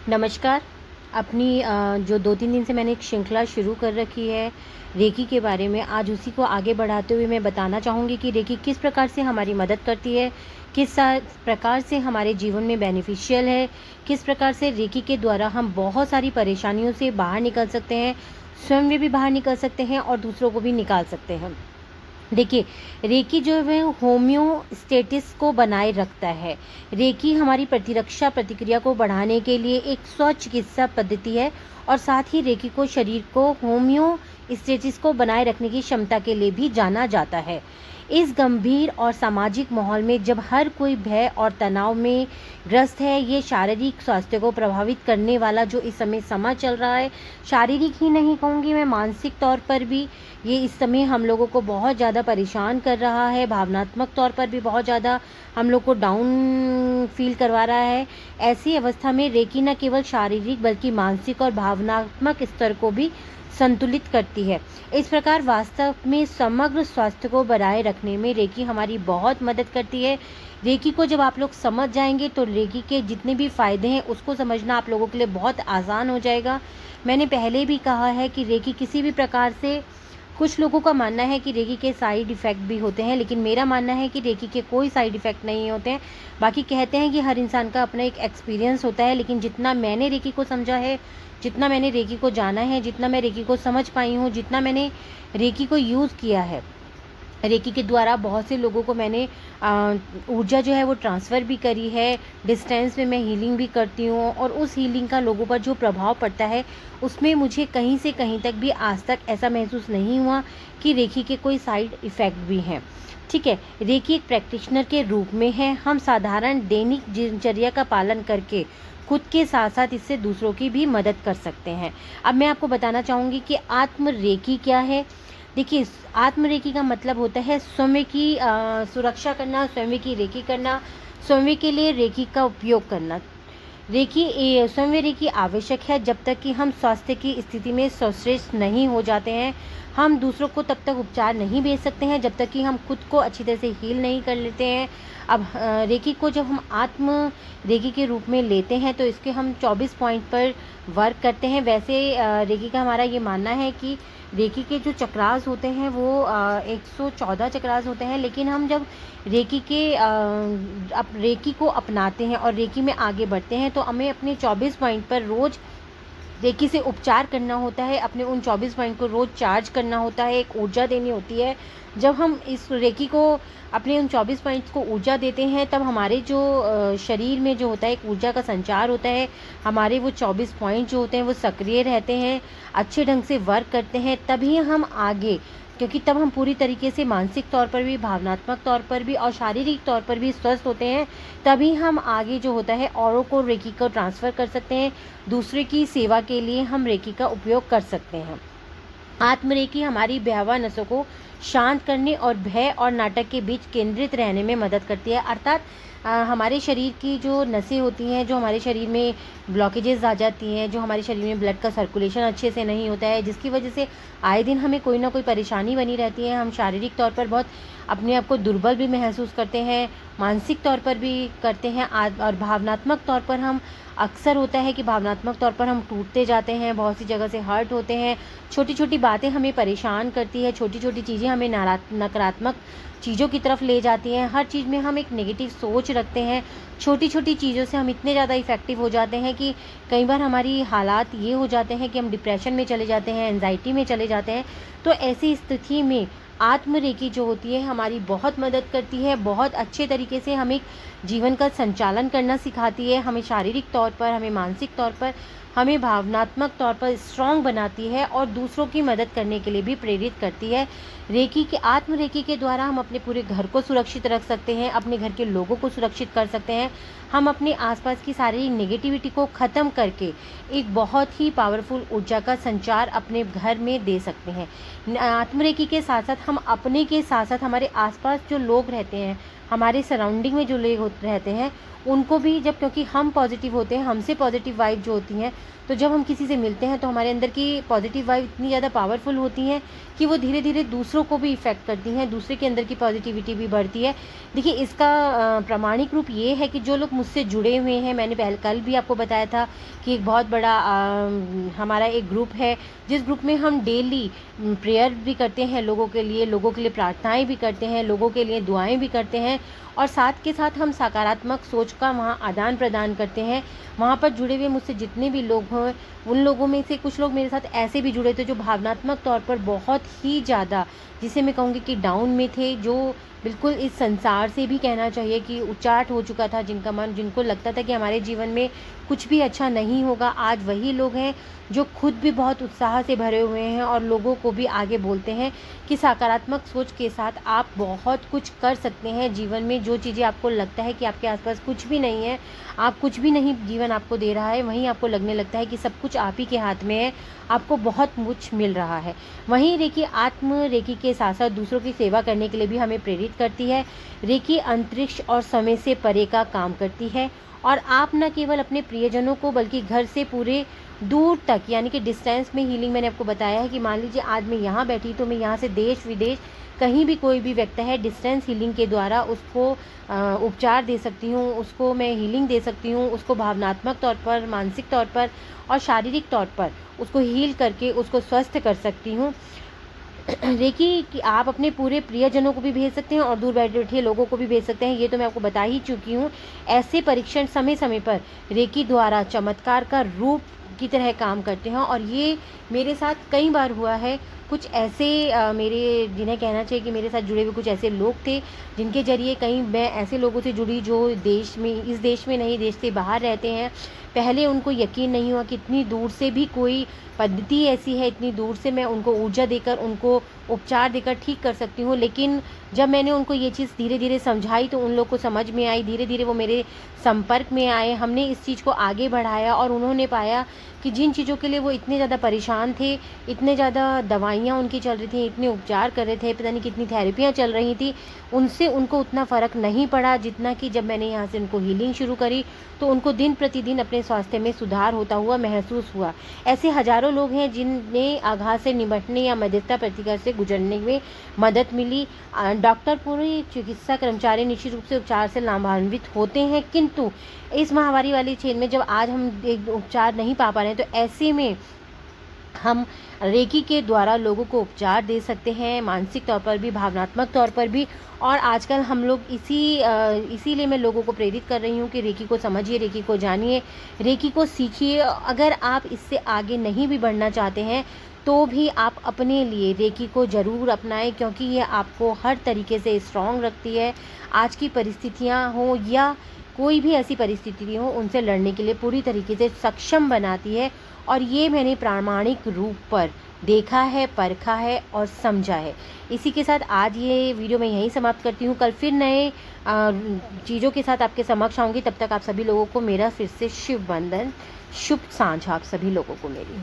नमस्कार। अपनी जो 2-3 दिन से मैंने एक श्रृंखला शुरू कर रखी है रेकी के बारे में, आज उसी को आगे बढ़ाते हुए मैं बताना चाहूँगी कि रेकी किस प्रकार से हमारी मदद करती है, किस प्रकार से हमारे जीवन में बेनिफिशियल है, किस प्रकार से रेकी के द्वारा हम बहुत सारी परेशानियों से बाहर निकल सकते हैं, स्वयं में भी बाहर निकल सकते हैं और दूसरों को भी निकाल सकते हैं। देखिए, रेकी जो है होम्योस्टेसिस को बनाए रखता है। रेकी हमारी प्रतिरक्षा प्रतिक्रिया को बढ़ाने के लिए एक स्वचिकित्सा पद्धति है और साथ ही रेकी को शरीर को होम्योस्टेसिस को बनाए रखने की क्षमता के लिए भी जाना जाता है। इस गंभीर और सामाजिक माहौल में जब हर कोई भय और तनाव में ग्रस्त है, ये शारीरिक स्वास्थ्य को प्रभावित करने वाला जो इस समय समा चल रहा है, शारीरिक ही नहीं कहूँगी मैं, मानसिक तौर पर भी ये इस समय हम लोगों को बहुत ज़्यादा परेशान कर रहा है, भावनात्मक तौर पर भी बहुत ज़्यादा हम लोग को डाउन फील करवा रहा है। ऐसी अवस्था में रेकी न केवल शारीरिक बल्कि मानसिक और भावनात्मक स्तर को भी संतुलित करती है। इस प्रकार वास्तव में समग्र स्वास्थ्य को बनाए रखने में रेकी हमारी बहुत मदद करती है। रेकी को जब आप लोग समझ जाएंगे तो रेकी के जितने भी फ़ायदे हैं उसको समझना आप लोगों के लिए बहुत आसान हो जाएगा। मैंने पहले भी कहा है कि रेकी किसी भी प्रकार से, कुछ लोगों का मानना है कि रेकी के साइड इफ़ेक्ट भी होते हैं, लेकिन मेरा मानना है कि रेकी के कोई साइड इफ़ेक्ट नहीं होते हैं। बाकी कहते हैं कि हर इंसान का अपना एक एक्सपीरियंस होता है, लेकिन जितना मैंने रेकी को समझा है, जितना मैंने रेकी को जाना है, जितना मैं रेकी को समझ पाई हूँ, जितना मैंने रेकी को यूज़ किया है, रेकी के द्वारा बहुत से लोगों को मैंने ऊर्जा जो है वो ट्रांसफ़र भी करी है। डिस्टेंस में मैं हीलिंग भी करती हूँ और उस हीलिंग का लोगों पर जो प्रभाव पड़ता है उसमें मुझे कहीं से कहीं तक भी आज तक ऐसा महसूस नहीं हुआ कि रेकी के कोई साइड इफ़ेक्ट भी हैं। ठीक है, रेकी एक प्रैक्टिशनर के रूप में है। हम साधारण दैनिक दिनचर्या का पालन करके खुद के साथ साथ इससे दूसरों की भी मदद कर सकते हैं। अब मैं आपको बताना चाहूँगी कि आत्म रेकी क्या है। देखिए, आत्म रेकी का मतलब होता है स्वयं की सुरक्षा करना, स्वयं की रेकी करना, स्वयं के लिए रेकी का उपयोग करना। स्वयं रेकी आवश्यक है जब तक कि हम स्वास्थ्य की स्थिति में सर्वश्रेष्ठ नहीं हो जाते हैं। हम दूसरों को तब तक उपचार नहीं भेज सकते हैं जब तक कि हम खुद को अच्छी तरह से हील नहीं कर लेते हैं। अब रेकी को जब हम आत्म रेकी के रूप में लेते हैं तो इसके हम 24 पॉइंट पर वर्क करते हैं। वैसे रेकी का हमारा ये मानना है कि रेकी के जो चक्रास होते हैं वो 114 चक्रास होते हैं, लेकिन हम जब रेकी को अपनाते हैं और रेकी में आगे बढ़ते हैं तो हमें अपने 24 पॉइंट पर रोज़ रेकी से उपचार करना होता है। अपने उन 24 पॉइंट को रोज़ चार्ज करना होता है, एक ऊर्जा देनी होती है। जब हम इस रेकी को अपने उन 24 पॉइंट्स को ऊर्जा देते हैं तब हमारे जो शरीर में जो होता है एक ऊर्जा का संचार होता है। हमारे वो 24 पॉइंट जो होते हैं वो सक्रिय रहते हैं, अच्छे ढंग से वर्क करते हैं, तभी हम आगे, क्योंकि तब हम पूरी तरीके से मानसिक तौर पर भी, भावनात्मक तौर पर भी और शारीरिक तौर पर भी स्वस्थ होते हैं। तभी हम आगे जो होता है औरों को रेकी को ट्रांसफ़र कर सकते हैं। दूसरे की सेवा के लिए हम रेकी का उपयोग कर सकते हैं। आत्म रेकी हमारी भयावह नसों को शांत करने और भय और नाटक के बीच केंद्रित रहने में मदद करती है। अर्थात हमारे शरीर की जो नसें होती हैं, जो हमारे शरीर में ब्लॉकेजेस आ जाती हैं, जो हमारे शरीर में ब्लड का सर्कुलेशन अच्छे से नहीं होता है, जिसकी वजह से आए दिन हमें कोई ना कोई परेशानी बनी रहती है। हम शारीरिक तौर पर बहुत अपने आप को दुर्बल भी महसूस करते हैं, मानसिक तौर पर भी करते हैं और भावनात्मक तौर पर हम अक्सर होता है कि भावनात्मक तौर पर हम टूटते जाते हैं, बहुत सी जगह से हर्ट होते हैं। छोटी छोटी बातें हमें परेशान करती है, छोटी छोटी चीज़ें हमें नकारात्मक चीज़ों की तरफ ले जाती हैं। हर चीज़ में हम एक नेगेटिव सोच रखते हैं। छोटी छोटी चीज़ों से हम इतने ज़्यादा इफ़ेक्टिव हो जाते हैं कि कई बार हमारी हालात ये हो जाते हैं कि हम डिप्रेशन में चले जाते हैं, एंजाइटी में चले जाते हैं। तो ऐसी स्थिति में आत्म रेकी जो होती है हमारी बहुत मदद करती है, बहुत अच्छे तरीके से हमें जीवन का संचालन करना सिखाती है। हमें शारीरिक तौर पर, हमें मानसिक तौर पर, हमें भावनात्मक तौर पर स्ट्रॉन्ग बनाती है और दूसरों की मदद करने के लिए भी प्रेरित करती है। आत्म रेकी के द्वारा हम अपने पूरे घर को सुरक्षित रख सकते हैं, अपने घर के लोगों को सुरक्षित कर सकते हैं। हम अपने आसपास की सारी नेगेटिविटी को ख़त्म करके एक बहुत ही पावरफुल ऊर्जा का संचार अपने घर में दे सकते हैं। आत्म रेकी के साथ साथ हम अपने के साथ साथ हमारे आसपास जो लोग रहते हैं हमारे सराउंडिंग में जो लोग रहते हैं उनको भी, जब क्योंकि हम पॉजिटिव होते हैं, हमसे पॉजिटिव वाइब जो होती हैं, तो जब हम किसी से मिलते हैं तो हमारे अंदर की पॉजिटिव वाइब इतनी ज़्यादा पावरफुल होती हैं कि वो धीरे धीरे दूसरों को भी इफ़ेक्ट करती हैं, दूसरे के अंदर की पॉजिटिविटी भी बढ़ती है। देखिए, इसका प्रामाणिक रूप ये है कि जो लोग मुझसे जुड़े हुए हैं, मैंने कल भी आपको बताया था कि एक बहुत बड़ा हमारा एक ग्रुप है, जिस ग्रुप में हम डेली प्रेयर भी करते हैं, लोगों के लिए प्रार्थनाएं भी करते हैं, लोगों के लिए दुआएं भी करते हैं, और साथ के साथ हम सकारात्मक सोच का वहाँ आदान प्रदान करते हैं। वहाँ पर जुड़े हुए मुझसे जितने भी लोग हैं, उन लोगों में से कुछ लोग मेरे साथ ऐसे भी जुड़े थे जो भावनात्मक तौर पर बहुत ही ज़्यादा, जिसे मैं कहूँगी कि डाउन में थे, जो बिल्कुल इस संसार से भी कहना चाहिए कि उचाट हो चुका था, जिनका मन, जिनको लगता था कि हमारे जीवन में कुछ भी अच्छा नहीं होगा। आज वही लोग हैं जो खुद भी बहुत उत्साह से भरे हुए हैं और लोगों को भी आगे बोलते हैं कि सकारात्मक सोच के साथ आप बहुत कुछ कर सकते हैं जीवन में। जो चीज़ें आपको लगता है कि आपके आसपास कुछ भी नहीं है, आप कुछ भी नहीं जीवन आपको दे रहा है, वहीं आपको लगने लगता है कि सब कुछ आप ही के हाथ में है, आपको बहुत कुछ मिल रहा है। वहीं रेकी रेकी के साथ साथ दूसरों की सेवा करने के लिए भी हमें प्रेरित करती है। रेकी अंतरिक्ष और समय से परे का काम करती है, और आप न केवल अपने प्रियजनों को बल्कि घर से पूरे दूर तक, यानी कि डिस्टेंस में हीलिंग, मैंने आपको बताया है कि मान लीजिए आज मैं यहाँ बैठी तो मैं यहाँ से देश विदेश कहीं भी कोई भी व्यक्ति है, डिस्टेंस हीलिंग के द्वारा उसको उपचार दे सकती हूँ, उसको मैं हीलिंग दे सकती हूँ, उसको भावनात्मक तौर पर, मानसिक तौर पर और शारीरिक तौर पर उसको हील करके उसको स्वस्थ कर सकती हूँ। रेकी कि आप अपने पूरे प्रियजनों को भी भेज सकते हैं और दूर बैठे लोगों को भी भेज सकते हैं, ये तो मैं आपको बता ही चुकी हूँ। ऐसे परीक्षण समय समय पर रेकी द्वारा चमत्कार का रूप की तरह काम करते हैं, और ये मेरे साथ कई बार हुआ है। कुछ ऐसे मेरे, जिन्हें कहना चाहिए कि मेरे साथ जुड़े हुए कुछ ऐसे लोग थे, जिनके ज़रिए कहीं मैं ऐसे लोगों से जुड़ी जो देश में, इस देश में नहीं, देश से बाहर रहते हैं। पहले उनको यकीन नहीं हुआ कि इतनी दूर से भी कोई पद्धति ऐसी है, इतनी दूर से मैं उनको ऊर्जा देकर, उनको उपचार देकर ठीक कर सकती हूँ। लेकिन जब मैंने उनको ये चीज़ धीरे धीरे समझाई तो उन लोग को समझ में आई, धीरे धीरे वो मेरे संपर्क में आए, हमने इस चीज़ को आगे बढ़ाया, और उन्होंने पाया कि जिन चीज़ों के लिए वो इतने ज़्यादा परेशान थे, इतने ज़्यादा दवाइयाँ उनकी चल रही थी, इतने उपचार कर रहे थे, पता नहीं कितनी थेरेपियाँ चल रही थी, उनसे उनको उतना फ़र्क नहीं पड़ा जितना कि जब मैंने यहाँ से उनको हीलिंग शुरू करी तो उनको दिन प्रतिदिन अपने स्वास्थ्य में सुधार होता हुआ महसूस हुआ। ऐसे हज़ारों लोग हैं जिन्हें आघात से निपटने या मध्यस्थता प्रतिक्रिया से गुजरने में मदद मिली। डॉक्टर, पूरी चिकित्सा कर्मचारी निश्चित रूप से उपचार से लाभान्वित होते हैं, किंतु इस महामारी वाली चेन में जब आज हम एक उपचार नहीं पा रहे हैं, तो ऐसे में हम रेकी के द्वारा लोगों को उपचार दे सकते हैं, मानसिक तौर पर भी, भावनात्मक तौर पर भी। और आजकल हम लोग इसीलिए मैं लोगों को प्रेरित कर रही हूँ कि रेकी को समझिए, रेकी को जानिए, रेकी को सीखिए। अगर आप इससे आगे नहीं भी बढ़ना चाहते हैं तो भी आप अपने लिए रेकी को ज़रूर अपनाएं, क्योंकि ये आपको हर तरीके से स्ट्रॉन्ग रखती है। आज की परिस्थितियाँ हों या कोई भी ऐसी परिस्थिति हो, उनसे लड़ने के लिए पूरी तरीके से सक्षम बनाती है, और ये मैंने प्रामाणिक रूप पर देखा है, परखा है और समझा है। इसी के साथ आज ये वीडियो मैं यहीं समाप्त करती हूँ। कल फिर नए चीज़ों के साथ आपके समक्ष आऊँगी। तब तक आप सभी लोगों को मेरा फिर से शुभ वंदन, शुभ सांझ आप सभी लोगों को मेरी।